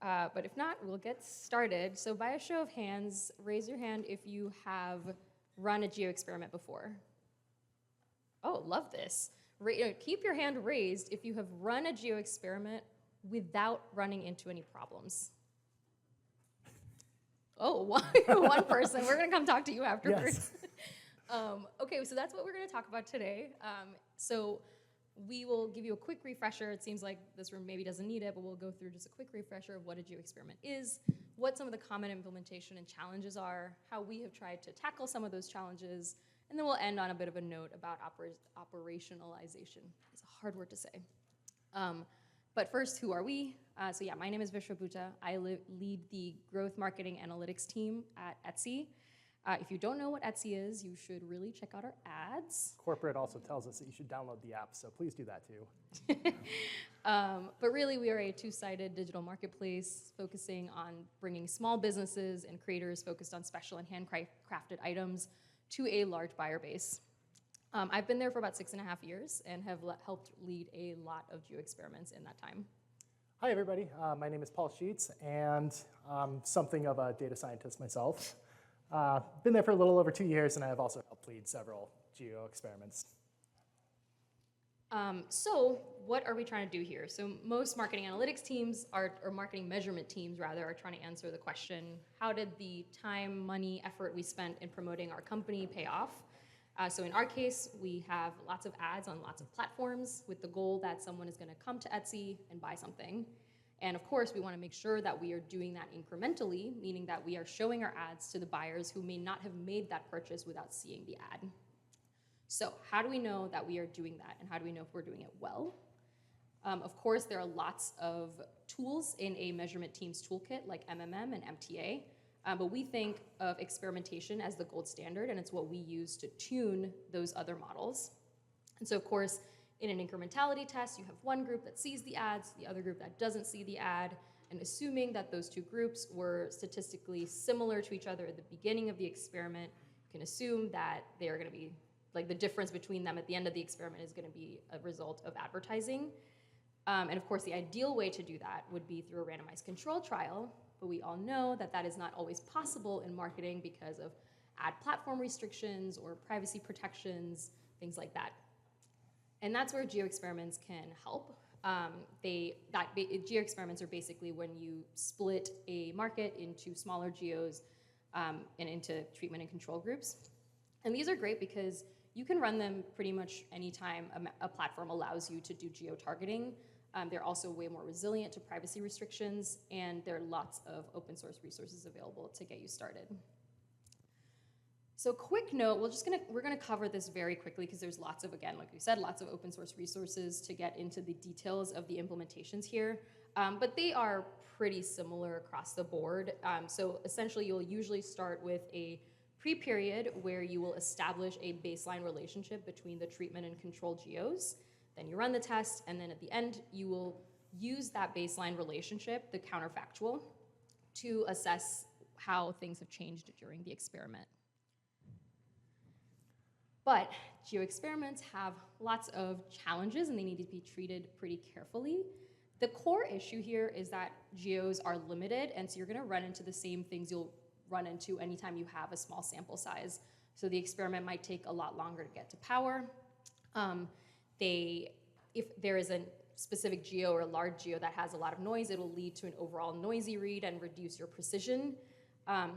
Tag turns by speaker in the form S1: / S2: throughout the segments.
S1: But if not, we'll get started. So by a show of hands, raise your hand if you have run a geo experiment before. Oh, love this. Keep your hand raised if you have run a geo experiment without running into any problems. Oh, one person. We're going to come talk to you afterwards.
S2: Yes.
S1: Okay, so that's what we're going to talk about today. So we will give you a quick refresher. It seems like this room maybe doesn't need it, but we'll go through just a quick refresher of what a geo experiment is, what some of the common implementation and challenges are, how we have tried to tackle some of those challenges, and then we'll end on a bit of a note about operationalization. It's a hard word to say. But first, who are we? So yeah, my name is Vishwa Bhuta. I lead the growth marketing analytics team at Etsy. If you don't know what Etsy is, you should really check out our ads.
S2: Corporate also tells us that you should download the app, so please do that too.
S1: But really, we are a two-sided digital marketplace focusing on bringing small businesses and creators focused on special and handcrafted items to a large buyer base. I've been there for about 6.5 years and have helped lead a lot of geo experiments in that time.
S2: Hi, everybody. My name is Paul Scheetz, and I'm something of a data scientist myself. Been there for a little over 2 years, and I have also helped lead several geo experiments.
S1: So what are we trying to do here? So most marketing analytics teams or marketing measurement teams rather, are trying to answer the question, how did the time, money, effort we spent in promoting our company pay off? So in our case, we have lots of ads on lots of platforms with the goal that someone is going to come to Etsy and buy something. And of course, we want to make sure that we are doing that incrementally, meaning that we are showing our ads to the buyers who may not have made that purchase without seeing the ad. So how do we know that we are doing that, and how do we know if we're doing it well? Of course, there are lots of tools in a measurement team's toolkit, like MMM and MTA, but we think of experimentation as the gold standard, and it's what we use to tune those other models. And so, of course, in an incrementality test, you have one group that sees the ads, the other group that doesn't see the ad, and assuming that those two groups were statistically similar to each other at the beginning of the experiment, you can assume that they are going to be, like, the difference between them at the end of the experiment is going to be a result of advertising. And of course, the ideal way to do that would be through a randomized control trial, but we all know that that is not always possible in marketing because of ad platform restrictions or privacy protections, things like that. And that's where geo experiments can help. Geo experiments are basically when you split a market into smaller geos and into treatment and control groups. And these are great because you can run them pretty much anytime a platform allows you to do geo-targeting. They're also way more resilient to privacy restrictions, and there are lots of open source resources available to get you started. So quick note, we're gonna cover this very quickly because there's lots of, again, like we said, lots of open source resources to get into the details of the implementations here, but they are pretty similar across the board. So essentially, you'll usually start with a pre-period where you will establish a baseline relationship between the treatment and control geos. Then you run the test, and then at the end, you will use that baseline relationship, the counterfactual, to assess how things have changed during the experiment. But geo experiments have lots of challenges, and they need to be treated pretty carefully. The core issue here is that geos are limited, and so you're going to run into the same things you'll run into anytime you have a small sample size. So the experiment might take a lot longer to get to power. If there is a specific geo or a large geo that has a lot of noise, it'll lead to an overall noisy read and reduce your precision. And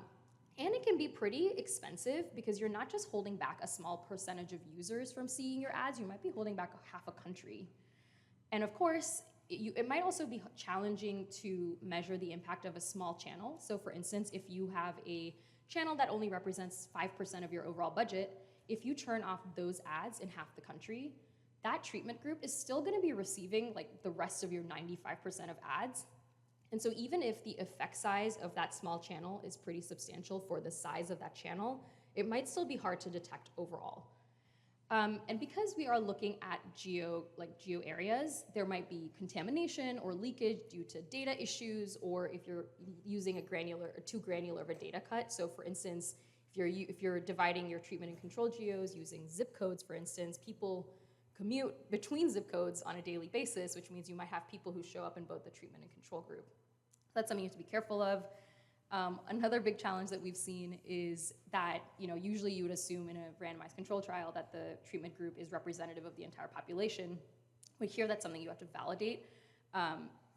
S1: it can be pretty expensive because you're not just holding back a small percentage of users from seeing your ads, you might be holding back half a country. And of course, it might also be challenging to measure the impact of a small channel. So for instance, if you have a channel that only represents 5% of your overall budget, if you turn off those ads in half the country, that treatment group is still gonna be receiving like the rest of your 95% of ads. And so even if the effect size of that small channel is pretty substantial for the size of that channel, it might still be hard to detect overall. And because we are looking at geo areas, there might be contamination or leakage due to data issues, or if you're using too granular of a data cut. So for instance, if you're dividing your treatment and control geos using zip codes, for instance, people commute between zip codes on a daily basis, which means you might have people who show up in both the treatment and control group. That's something you have to be careful of. Another big challenge that we've seen is that, usually you would assume in a randomized control trial that the treatment group is representative of the entire population. But here, that's something you have to validate.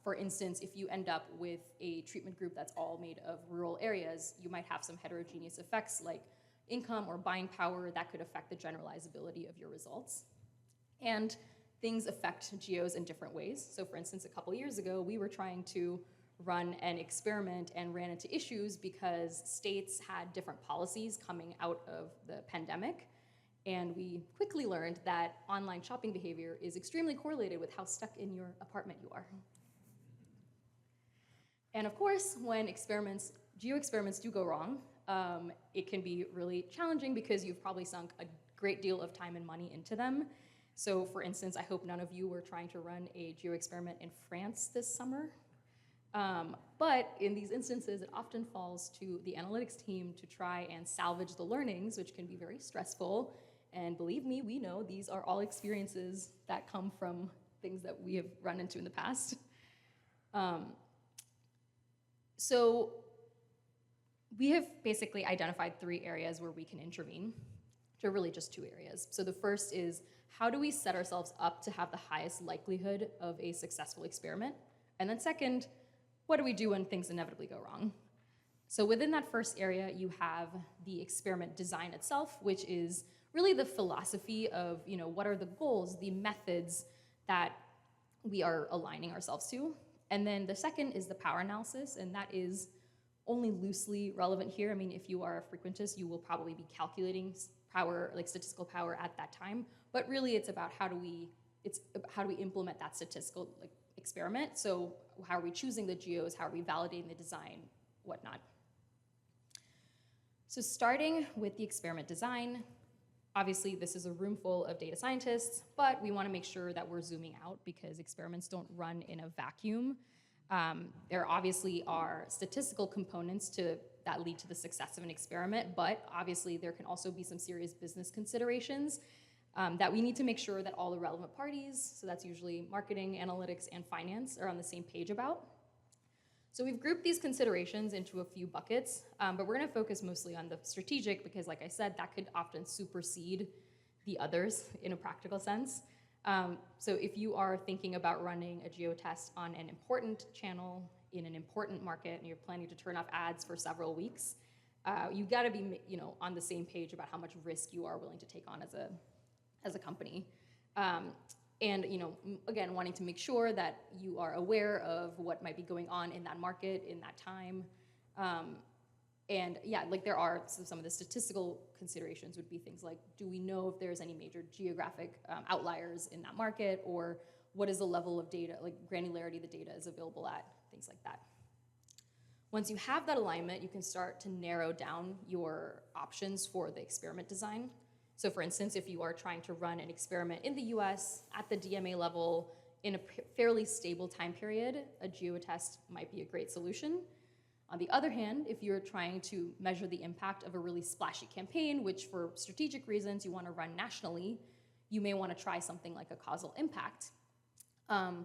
S1: For instance, if you end up with a treatment group that's all made of rural areas, you might have some heterogeneous effects like income or buying power that could affect the generalizability of your results. And things affect geos in different ways. So for instance, a couple years ago, we were trying to run an experiment and ran into issues because states had different policies coming out of the pandemic. And we quickly learned that online shopping behavior is extremely correlated with how stuck in your apartment you are. And of course, when geo experiments do go wrong, it can be really challenging because you've probably sunk a great deal of time and money into them. So for instance, I hope none of you were trying to run a geo experiment in France this summer. But in these instances, it often falls to the analytics team to try and salvage the learnings, which can be very stressful. And believe me, we know these are all experiences that come from things that we have run into in the past. So we have basically identified 3 areas where we can intervene, which are really just 2 areas. So the first is, how do we set ourselves up to have the highest likelihood of a successful experiment? And then second, what do we do when things inevitably go wrong? So within that first area, you have the experiment design itself, which is really the philosophy of, what are the goals, the methods that we are aligning ourselves to. And then the second is the power analysis, and that is only loosely relevant here. I mean, if you are a frequentist, you will probably be calculating power, like statistical power at that time. But really, it's about how do we implement that statistical experiment. So how are we choosing the geos? How are we validating the design? Whatnot. So starting with the experiment design, obviously this is a room full of data scientists, but we want to make sure that we're zooming out because experiments don't run in a vacuum. There obviously are statistical components that lead to the success of an experiment, but obviously there can also be some serious business considerations that we need to make sure that all the relevant parties, so that's usually marketing, analytics, and finance, are on the same page about. So we've grouped these considerations into a few buckets, but we're going to focus mostly on the strategic because, like I said, that could often supersede the others in a practical sense. So if you are thinking about running a geo test on an important channel in an important market and you're planning to turn off ads for several weeks, you've got to be on the same page about how much risk you are willing to take on as a company. And again, wanting to make sure that you are aware of what might be going on in that market in that time. And yeah, there are some of the statistical considerations would be things like, do we know if there's any major geographic outliers in that market, or what is the level of data, granularity the data is available at, things like that. Once you have that alignment, you can start to narrow down your options for the experiment design. So for instance, if you are trying to run an experiment in the US at the DMA level in a fairly stable time period, a geotest might be a great solution. On the other hand, if you're trying to measure the impact of a really splashy campaign, which for strategic reasons you want to run nationally, you may want to try something like a causal impact. On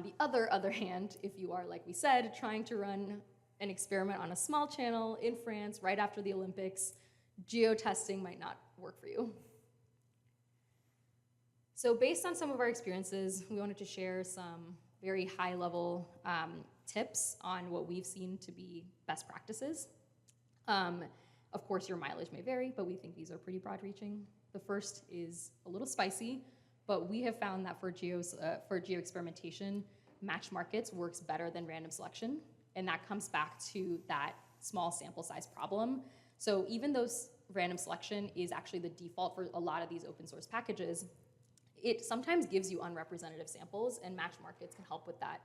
S1: the other hand, if you are, like we said, trying to run an experiment on a small channel in France right after the Olympics, geotesting might not work for you. So based on some of our experiences, we wanted to share some very high-level tips on what we've seen to be best practices. Of course, your mileage may vary, but we think these are pretty broad-reaching. The first is a little spicy, but we have found that for geo experimentation, match markets works better than random selection, and that comes back to that small sample size problem. So even though random selection is actually the default for a lot of these open source packages, it sometimes gives you unrepresentative samples, and match markets can help with that.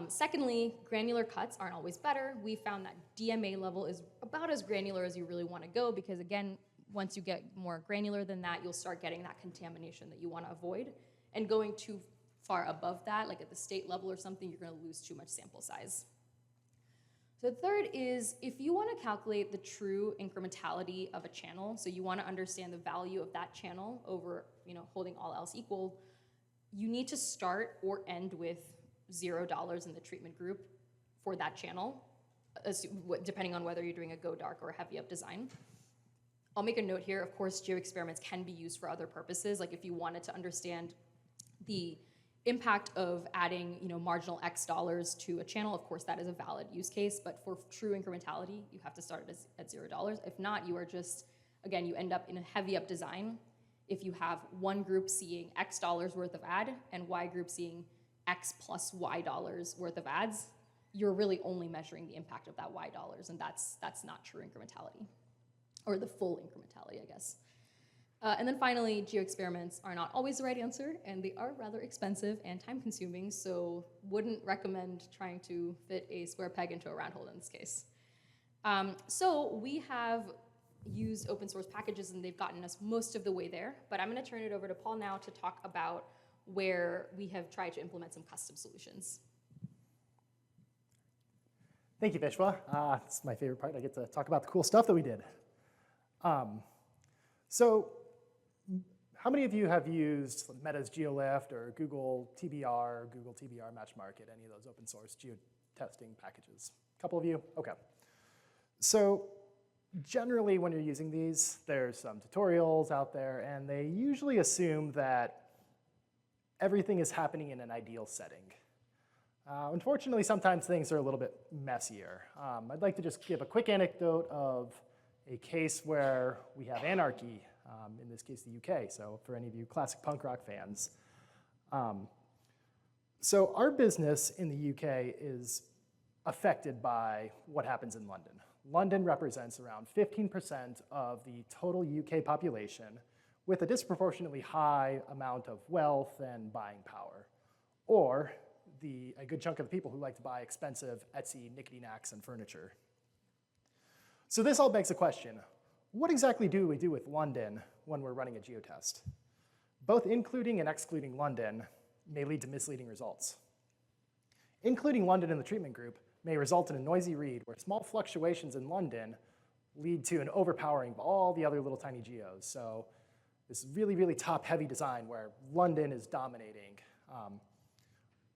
S1: Secondly, granular cuts aren't always better. We found that DMA level is about as granular as you really want to go because, again, once you get more granular than that, you'll start getting that contamination that you want to avoid. And going too far above that, like at the state level or something, you're going to lose too much sample size. So the third is, if you want to calculate the true incrementality of a channel, so you want to understand the value of that channel over, holding all else equal, you need to start or end with $0 in the treatment group for that channel, depending on whether you're doing a go dark or a heavy up design. I'll make a note here, of course, geo experiments can be used for other purposes. Like if you wanted to understand the impact of adding, marginal X dollars to a channel, of course, that is a valid use case, but for true incrementality, you have to start at $0. If not, you are just, again, you end up in a heavy up design. If you have one group seeing X dollars worth of ad and Y group seeing X plus Y dollars worth of ads, you're really only measuring the impact of that Y dollars, and that's not true incrementality, or the full incrementality, I guess. And then finally, geo experiments are not always the right answer, and they are rather expensive and time consuming, so wouldn't recommend trying to fit a square peg into a round hole in this case. So we have used open source packages and they've gotten us most of the way there, but I'm gonna turn it over to Paul now to talk about where we have tried to implement some custom solutions.
S2: Thank you, Vishwa. It's my favorite part. I get to talk about the cool stuff that we did. So how many of you have used Meta's GeoLift or Google TBR, Google TBR Match Market, any of those open source geo-testing packages? A couple of you? Okay. So generally when you're using these, there's some tutorials out there, and they usually assume that everything is happening in an ideal setting. Unfortunately, sometimes things are a little bit messier. I'd like to just give a quick anecdote of a case where we have anarchy, in this case the UK, so for any of you classic punk rock fans. So our business in the UK is affected by what happens in London. London represents around 15% of the total UK population, with a disproportionately high amount of wealth and buying power, or a good chunk of the people who like to buy expensive Etsy knickety-knacks and furniture. So this all begs the question, what exactly do we do with London when we're running a geotest? Both including and excluding London may lead to misleading results. Including London in the treatment group may result in a noisy read where small fluctuations in London lead to an overpowering of all the other little tiny geos. So this really, really top-heavy design where London is dominating.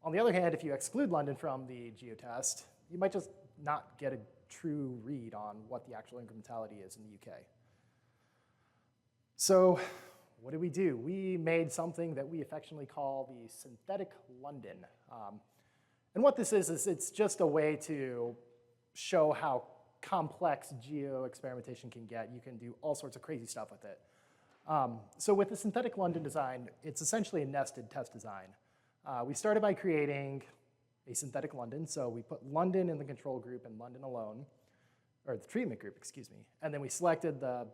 S2: On the other hand, if you exclude London from the geotest, you might just not get a true read on what the actual incrementality is in the UK. So what did we do? We made something that we affectionately call the synthetic London. And what this is it's just a way to show how complex geo experimentation can get. You can do all sorts of crazy stuff with it. So with the synthetic London design, it's essentially a nested test design. We started by creating a synthetic London. So we put London in the control group and London alone, or the treatment group, excuse me. And then we selected the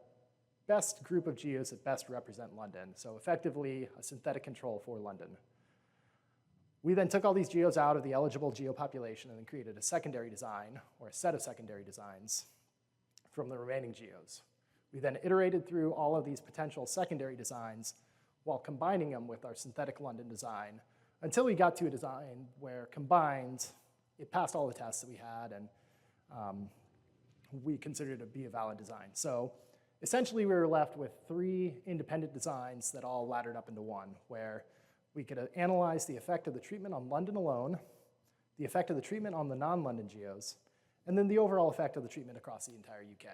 S2: best group of geos that best represent London. So effectively, a synthetic control for London. We then took all these geos out of the eligible geo population and then created a secondary design, or a set of secondary designs, from the remaining geos. We then iterated through all of these potential secondary designs while combining them with our synthetic London design until we got to a design where combined, it passed all the tests that we had, and we considered it to be a valid design. So essentially, we were left with 3 independent designs that all laddered up into one, where we could analyze the effect of the treatment on London alone, the effect of the treatment on the non-London geos, and then the overall effect of the treatment across the entire UK.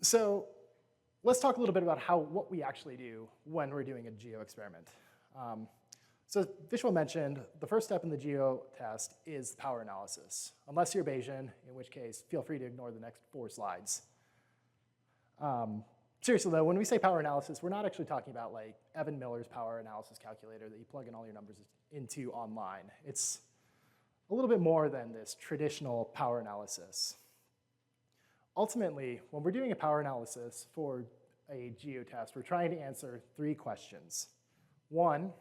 S2: So let's talk a little bit about what we actually do when we're doing a geo experiment. So Vishwa mentioned the first step in the geo test is power analysis, unless you're Bayesian, in which case feel free to ignore the next 4 slides. Seriously though, when we say power analysis, we're not actually talking about like Evan Miller's power analysis calculator that you plug in all your numbers into online. It's a little bit more than this traditional power analysis. Ultimately, when we're doing a power analysis for a geotest, we're trying to answer 3 questions. 1,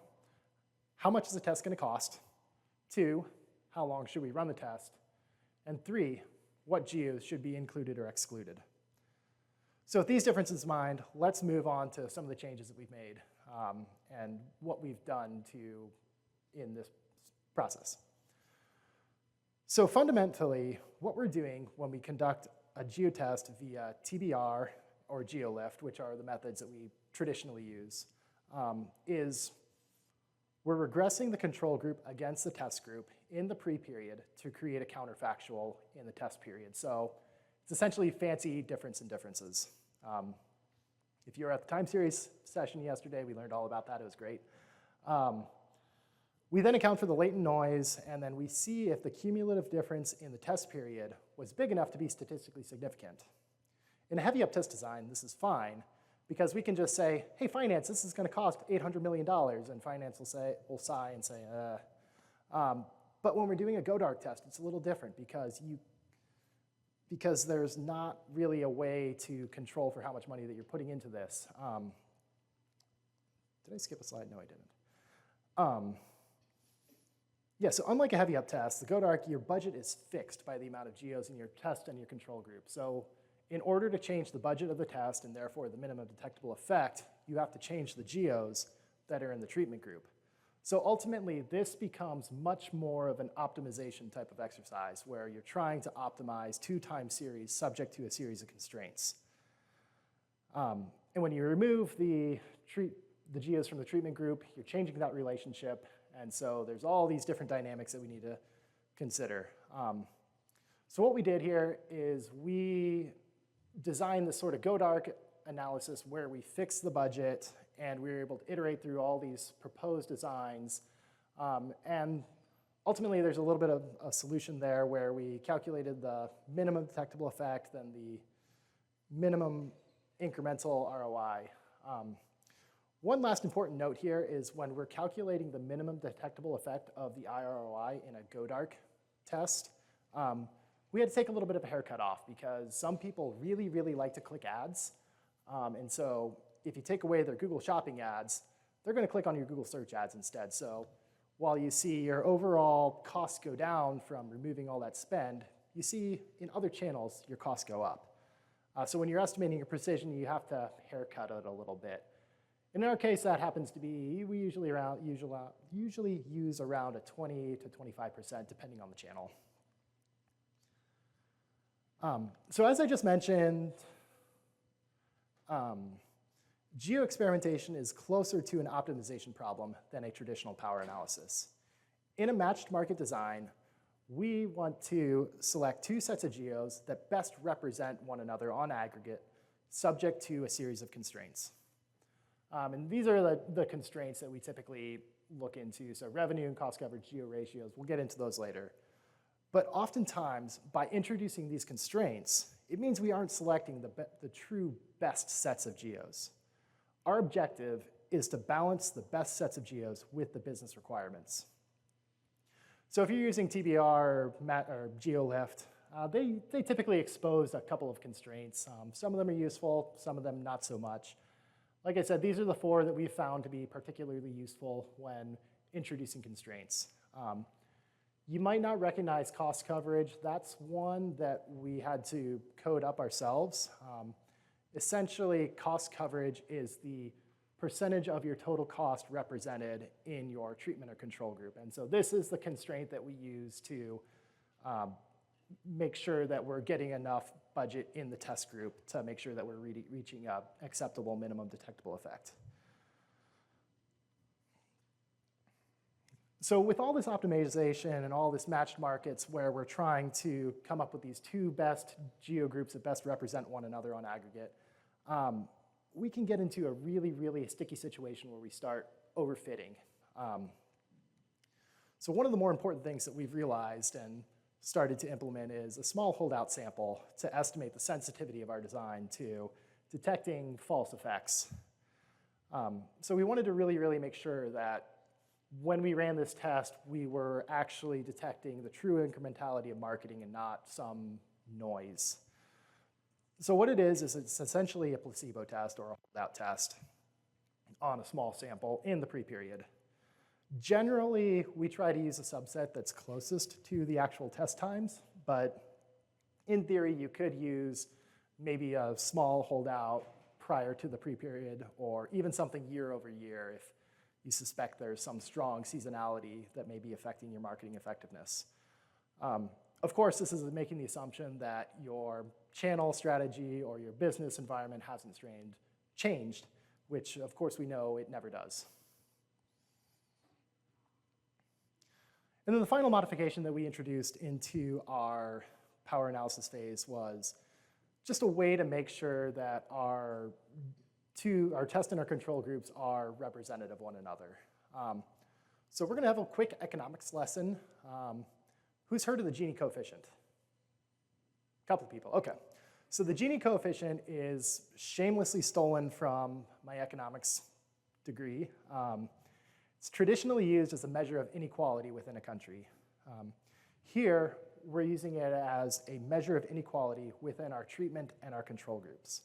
S2: how much is the test going to cost? 2, how long should we run the test? And 3, what geos should be included or excluded? So with these differences in mind, let's move on to some of the changes that we've made and what we've done in this process. So fundamentally, what we're doing when we conduct a geotest via TBR or GeoLift, which are the methods that we traditionally use, is We're regressing the control group against the test group in the pre-period to create a counterfactual in the test period. So it's essentially fancy difference in differences. If you were at the time series session yesterday, we learned all about that. It was great. We then account for the latent noise, and then we see if the cumulative difference in the test period was big enough to be statistically significant. In a heavy up test design, this is fine, because we can just say, hey, finance, this is going to cost $800 million, and finance will sigh and say, But when we're doing a go dark test, it's a little different, because there's not really a way to control for how much money that you're putting into this. Did I skip a slide? No, I didn't. Yeah, so unlike a heavy up test, the go dark, your budget is fixed by the amount of geos in your test and your control group. So in order to change the budget of the test and therefore the minimum detectable effect, you have to change the geos that are in the treatment group. So ultimately, this becomes much more of an optimization type of exercise where you're trying to optimize two time series subject to a series of constraints. And when you remove the geos from the treatment group, you're changing that relationship. And so there's all these different dynamics that we need to consider. So what we did here is we designed this sort of go dark analysis where we fixed the budget and we were able to iterate through all these proposed designs. And ultimately, there's a little bit of a solution there where we calculated the minimum detectable effect, then the minimum incremental ROI. One last important note here is when we're calculating the minimum detectable effect of the IROI in a go dark test, we had to take a little bit of a haircut off because some people really, really like to click ads. And so if you take away their Google Shopping ads, they're going to click on your Google search ads instead. So while you see your overall costs go down from removing all that spend, you see in other channels your costs go up. So when you're estimating your precision, you have to haircut it a little bit. In our case, that happens to be, we usually use around a 20 to 25% depending on the channel. So as I just mentioned, Geo Experimentation is closer to an optimization problem than a traditional power analysis. In a matched market design, we want to select two sets of geos that best represent one another on aggregate, subject to a series of constraints. And these are the constraints that we typically look into. So revenue and cost coverage geo ratios, we'll get into those later. But oftentimes, by introducing these constraints, it means we aren't selecting the true best sets of geos. Our objective is to balance the best sets of geos with the business requirements. So if you're using TBR or GeoLift, they typically expose a couple of constraints. Some of them are useful, some of them not so much. Like I said, these are the four that we've found to be particularly useful when introducing constraints. You might not recognize cost coverage. That's one that we had to code up ourselves. Essentially, cost coverage is the percentage of your total cost represented in your treatment or control group. And so this is the constraint that we use to make sure that we're getting enough budget in the test group to make sure that we're reaching an acceptable minimum detectable effect. So with all this optimization and all this matched markets where we're trying to come up with these two best geo groups that best represent one another on aggregate, we can get into a really, really sticky situation where we start overfitting. So one of the more important things that we've realized and started to implement is a small holdout sample to estimate the sensitivity of our design to detecting false effects. So we wanted to really, really make sure that when we ran this test, we were actually detecting the true incrementality of marketing and not some noise. So what it is it's essentially a placebo test or a holdout test on a small sample in the pre-period. Generally, we try to use a subset that's closest to the actual test times, but in theory, you could use maybe a small holdout prior to the pre-period or even something year over year if you suspect there's some strong seasonality that may be affecting your marketing effectiveness. Of course, this is making the assumption that your channel strategy or your business environment hasn't changed, which of course we know it never does. And then the final modification that we introduced into our power analysis phase was just a way to make sure that our test and our control groups are representative of one another. So we're going to have a quick economics lesson. Who's heard of the Gini coefficient? A couple of people, okay. So the Gini coefficient is shamelessly stolen from my economics degree. It's traditionally used as a measure of inequality within a country. Here, we're using it as a measure of inequality within our treatment and our control groups.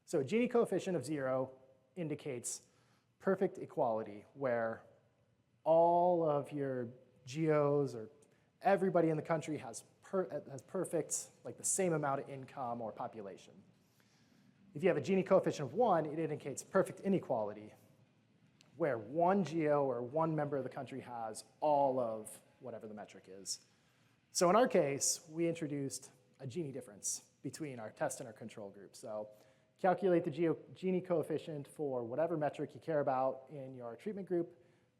S2: So a Gini coefficient of 0 indicates perfect equality, where all of your geos or everybody in the country has perfect, like the same amount of income or population. If you have a Gini coefficient of 1, it indicates perfect inequality, where one geo or one member of the country has all of whatever the metric is. So in our case, we introduced a Gini difference between our test and our control group. So calculate the Gini coefficient for whatever metric you care about in your treatment group,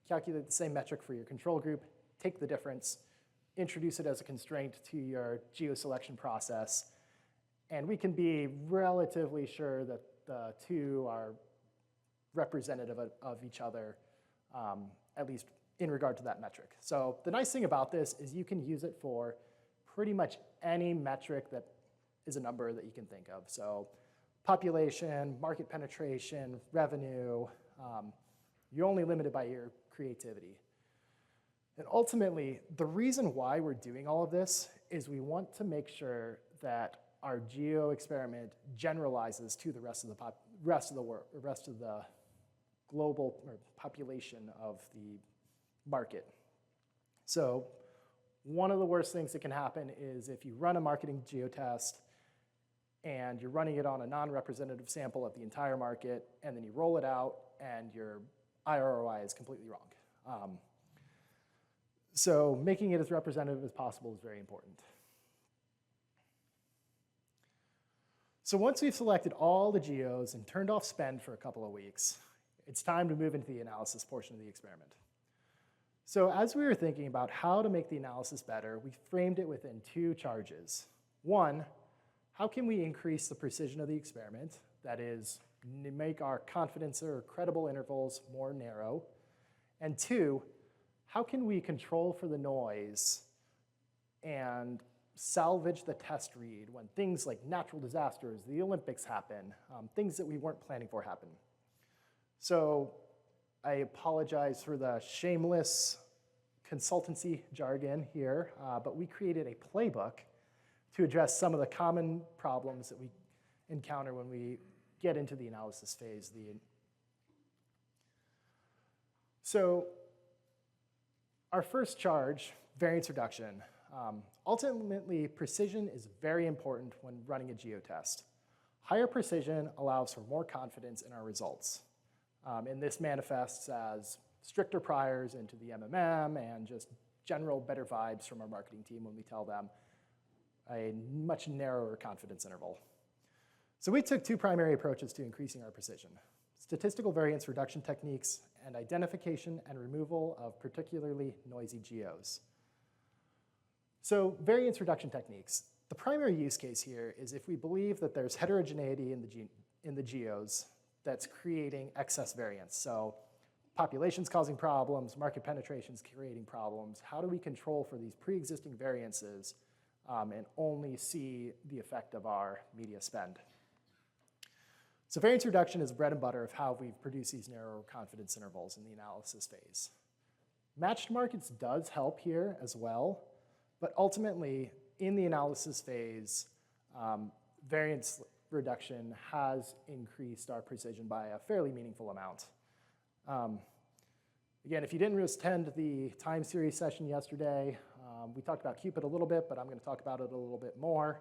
S2: calculate the same metric for your control group, take the difference, introduce it as a constraint to your geo selection process, and we can be relatively sure that the two are representative of each other, at least in regard to that metric. So the nice thing about this is you can use it for pretty much any metric that is a number that you can think of. So population, market penetration, revenue, you're only limited by your creativity. And ultimately, the reason why we're doing all of this is we want to make sure that our geo experiment generalizes to the rest of the global or population of the market. So one of the worst things that can happen is if you run a marketing geotest and you're running it on a non-representative sample of the entire market, and then you roll it out and your IROI is completely wrong. So making it as representative as possible is very important. So once we've selected all the geos and turned off spend for a couple of weeks, it's time to move into the analysis portion of the experiment. So as we were thinking about how to make the analysis better, we framed it within two charges. One, how can we increase the precision of the experiment? That is, make our confidence or credible intervals more narrow. And two, how can we control for the noise and salvage the test read when things like natural disasters, the Olympics happen, things that we weren't planning for happen? So I apologize for the shameless consultancy jargon here, but we created a playbook to address some of the common problems that we encounter when we get into the analysis phase. So our first charge, variance reduction. Ultimately, precision is very important when running a geotest. Higher precision allows for more confidence in our results. And this manifests as stricter priors into the MMM and just general better vibes from our marketing team when we tell them a much narrower confidence interval. So we took two primary approaches to increasing our precision: statistical variance reduction techniques and identification and removal of particularly noisy geos. So variance reduction techniques. The primary use case here is if we believe that there's heterogeneity in the geos that's creating excess variance. So population's causing problems, market penetration's creating problems. How do we control for these pre-existing variances and only see the effect of our media spend? So variance reduction is bread and butter of how we've produced these narrow confidence intervals in the analysis phase. Matched markets does help here as well, but ultimately, in the analysis phase, variance reduction has increased our precision by a fairly meaningful amount. Again, if you didn't attend the time series session yesterday, we talked about Cupid a little bit, but I'm going to talk about it a little bit more.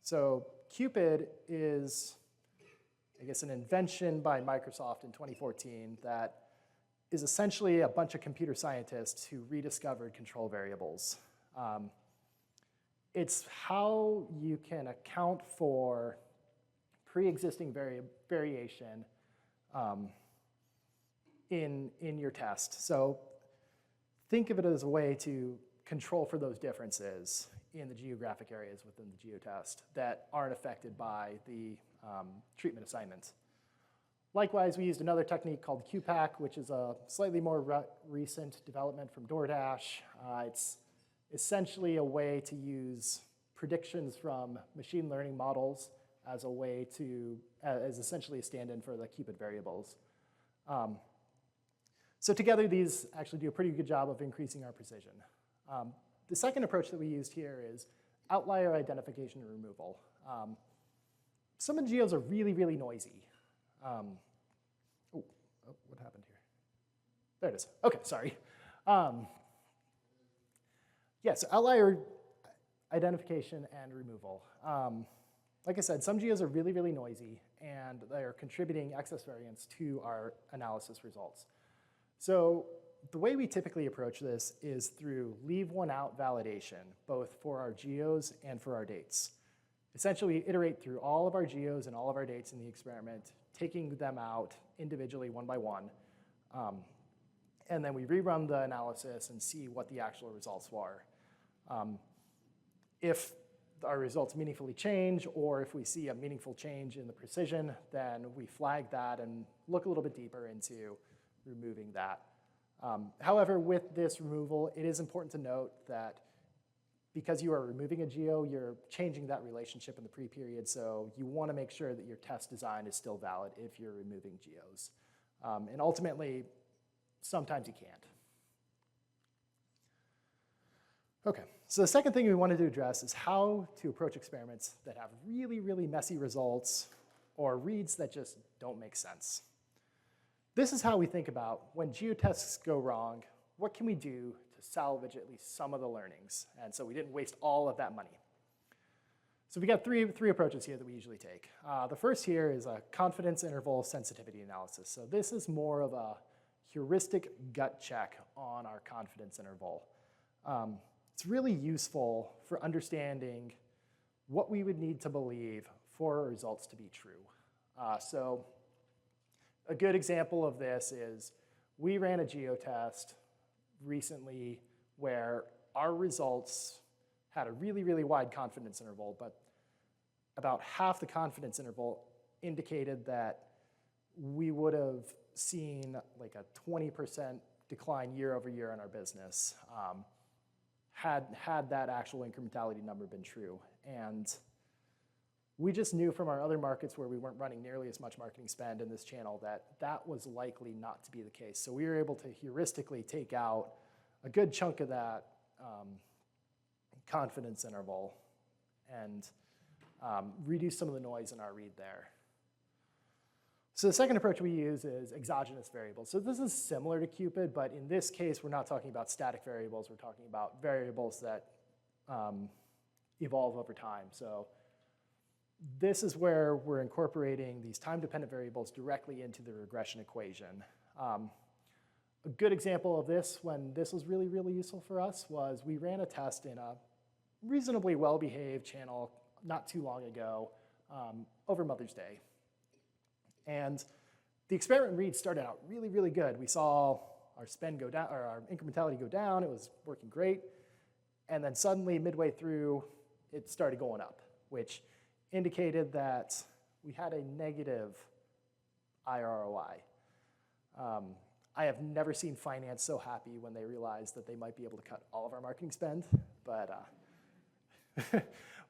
S2: So Cupid is, I guess, an invention by Microsoft in 2014 that is essentially a bunch of computer scientists who rediscovered control variables. It's how you can account for pre-existing variation in your test. So think of it as a way to control for those differences in the geographic areas within the geotest that aren't affected by the treatment assignments. Likewise, we used another technique called QPAC, which is a slightly more recent development from DoorDash. It's essentially a way to use predictions from machine learning models as a way to, as essentially a stand-in for the Cupid variables. So together, these actually do a pretty good job of increasing our precision. The second approach that we used here is outlier identification and removal. Some of the geos are really, really noisy. What happened here? There it is. Okay, sorry. So outlier identification and removal. Like I said, some geos are really, really noisy, and they're contributing excess variance to our analysis results. So the way we typically approach this is through leave one out validation, both for our geos and for our dates. Essentially, we iterate through all of our geos and all of our dates in the experiment, taking them out individually one by one, and then we rerun the analysis and see what the actual results were. If our results meaningfully change, or if we see a meaningful change in the precision, then we flag that and look a little bit deeper into removing that. However, with this removal, it is important to note that because you are removing a geo, you're changing that relationship in the pre-period, so you want to make sure that your test design is still valid if you're removing geos. And ultimately, sometimes you can't. Okay, so the second thing we wanted to address is how to approach experiments that have really, really messy results or reads that just don't make sense. This is how we think about when geotests go wrong, what can we do to salvage at least some of the learnings? And so we didn't waste all of that money. So we got three approaches here that we usually take. The first here is a confidence interval sensitivity analysis. So this is more of a heuristic gut check on our confidence interval. It's really useful for understanding what we would need to believe for our results to be true. So a good example of this is we ran a geotest recently where our results had a really, really wide confidence interval, but about half the confidence interval indicated that we would have seen like a 20% decline year over year in our business had that actual incrementality number been true. And we just knew from our other markets where we weren't running nearly as much marketing spend in this channel that that was likely not to be the case. So we were able to heuristically take out a good chunk of that confidence interval and reduce some of the noise in our read there. So the second approach we use is exogenous variables. So this is similar to Cupid, but in this case, we're not talking about static variables. We're talking about variables that evolve over time. So this is where we're incorporating these time-dependent variables directly into the regression equation. A good example of this, when this was really, really useful for us, was we ran a test in a reasonably well-behaved channel not too long ago over Mother's Day. And the experiment read started out really, really good. We saw our spend go down, or our incrementality go down. It was working great. And then suddenly, midway through, it started going up, which indicated that we had a negative IROI. I have never seen finance so happy when they realized that they might be able to cut all of our marketing spend, but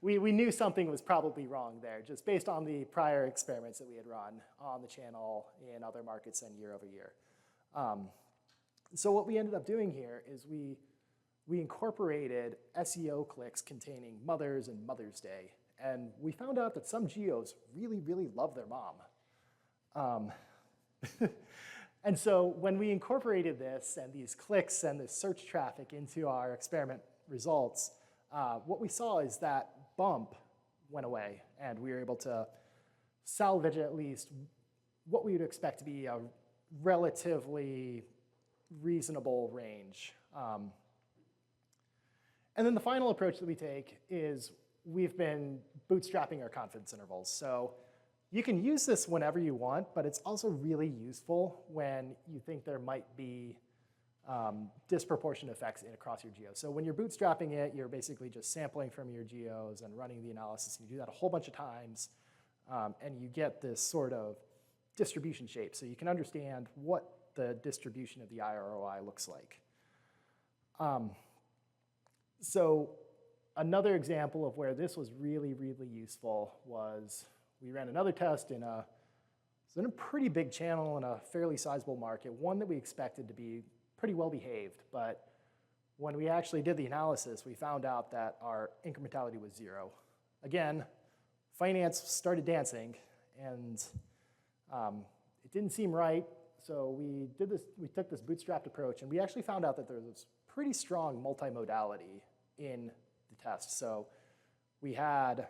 S2: we knew something was probably wrong there, just based on the prior experiments that we had run on the channel in other markets and year over year. So what we ended up doing here is we incorporated SEO clicks containing mothers and Mother's Day, and we found out that some geos really, really love their mom. And so when we incorporated this and these clicks and this search traffic into our experiment results, what we saw is that bump went away, and we were able to salvage at least what we would expect to be a relatively reasonable range. And then the final approach that we take is we've been bootstrapping our confidence intervals. So you can use this whenever you want, but it's also really useful when you think there might be disproportionate effects across your geos. So when you're bootstrapping it, you're basically just sampling from your geos and running the analysis. And you do that a whole bunch of times, and you get this sort of distribution shape. So you can understand what the distribution of the IROI looks like. So another example of where this was really, really useful was we ran another test in a pretty big channel in a fairly sizable market, one that we expected to be pretty well behaved. But when we actually did the analysis, we found out that our incrementality was 0. Again, finance started dancing, and it didn't seem right. So we took this bootstrapped approach, and we actually found out that there was pretty strong multimodality in the test. So we had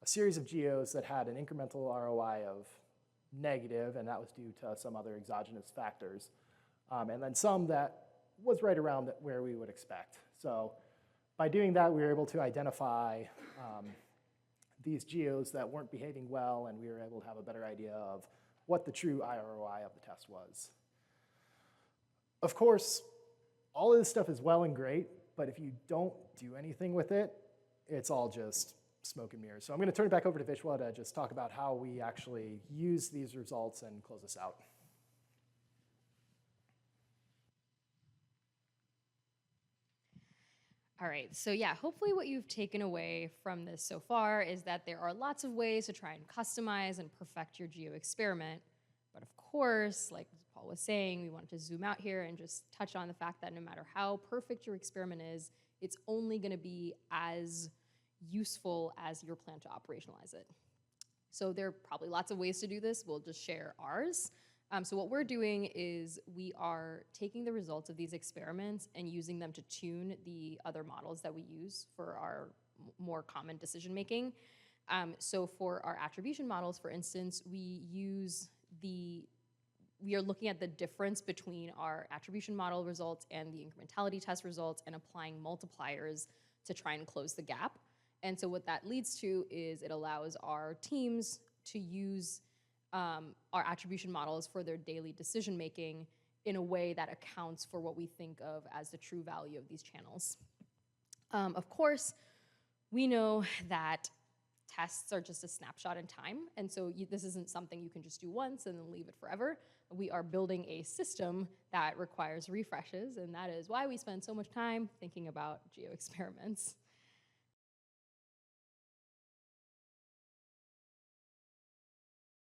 S2: a series of geos that had an incremental ROI of negative, and that was due to some other exogenous factors. And then some that was right around where we would expect. So by doing that, we were able to identify these geos that weren't behaving well, and we were able to have a better idea of what the true IROI of the test was. Of course, all of this stuff is well and great, but if you don't do anything with it, it's all just smoke and mirrors. So I'm going to turn it back over to Vishwa to just talk about how we actually use these results and close this out.
S1: All right, so yeah, hopefully what you've taken away from this so far is that there are lots of ways to try and customize and perfect your geo experiment. But of course, like Paul was saying, we wanted to zoom out here and just touch on the fact that no matter how perfect your experiment is, it's only going to be as useful as your plan to operationalize it. So there are probably lots of ways to do this. We'll just share ours. So what we're doing is we are taking the results of these experiments and using them to tune the other models that we use for our more common decision making. So for our attribution models, for instance, we are looking at the difference between our attribution model results and the incrementality test results and applying multipliers to try and close the gap. And so what that leads to is it allows our teams to use our attribution models for their daily decision making in a way that accounts for what we think of as the true value of these channels. Of course, we know that tests are just a snapshot in time, and so this isn't something you can just do once and then leave it forever. We are building a system that requires refreshes, and that is why we spend so much time thinking about geo experiments.